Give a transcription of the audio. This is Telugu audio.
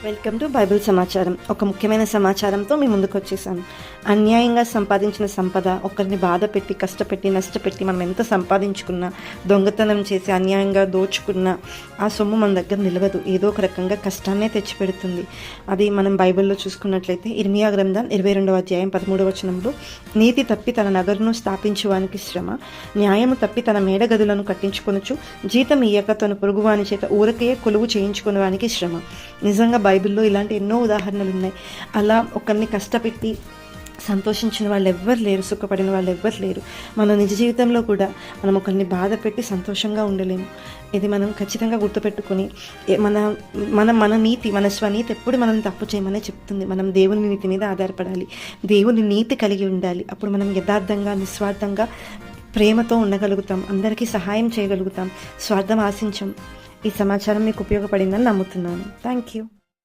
వెల్కమ్ టు బైబిల్ సమాచారం. ఒక ముఖ్యమైన సమాచారంతో మీ ముందుకు వచ్చేసాను. అన్యాయంగా సంపాదించిన సంపద, ఒకరిని బాధ పెట్టి, కష్టపెట్టి, నష్టపెట్టి మనం ఎంత సంపాదించుకున్నా, దొంగతనం చేసి అన్యాయంగా దోచుకున్నా ఆ సొమ్ము మన దగ్గర నిలవదు. ఏదో ఒక రకంగా కష్టాన్నే తెచ్చిపెడుతుంది. అది మనం బైబిల్లో చూసుకున్నట్లయితే ఇర్మియా గ్రంథం 22వ అధ్యాయం 13వ వచనంలో, నీతి తప్పి తన నగరును స్థాపించువానికి శ్రమ, న్యాయము తప్పి తన మేడగదులను కట్టించుకొనుచు, జీతం ఇయ్యక తన పొరుగువాని చేత ఊరకయే కొలువు చేయించుకునేవానికి శ్రమ. నిజంగా బైబిల్లో ఇలాంటి ఎన్నో ఉదాహరణలు ఉన్నాయి. అలా ఒకరిని కష్టపెట్టి సంతోషించిన వాళ్ళు ఎవ్వరు లేరు, సుఖపడిన వాళ్ళు ఎవ్వరు లేరు. మన నిజ జీవితంలో కూడా మనం ఒకరిని బాధ పెట్టి సంతోషంగా ఉండలేము. ఇది మనం ఖచ్చితంగా గుర్తుపెట్టుకొని మన నీతి, మన స్వనీతి ఎప్పుడు మనం తప్పు చేయమనే చెప్తుంది. మనం దేవుని నీతి మీద ఆధారపడాలి, దేవుని నీతి కలిగి ఉండాలి. అప్పుడు మనం యథార్థంగా, నిస్వార్థంగా, ప్రేమతో ఉండగలుగుతాం, అందరికీ సహాయం చేయగలుగుతాం, స్వార్థం ఆశించం. ఈ సమాచారం మీకు ఉపయోగపడిందని నమ్ముతున్నాను. Thank you.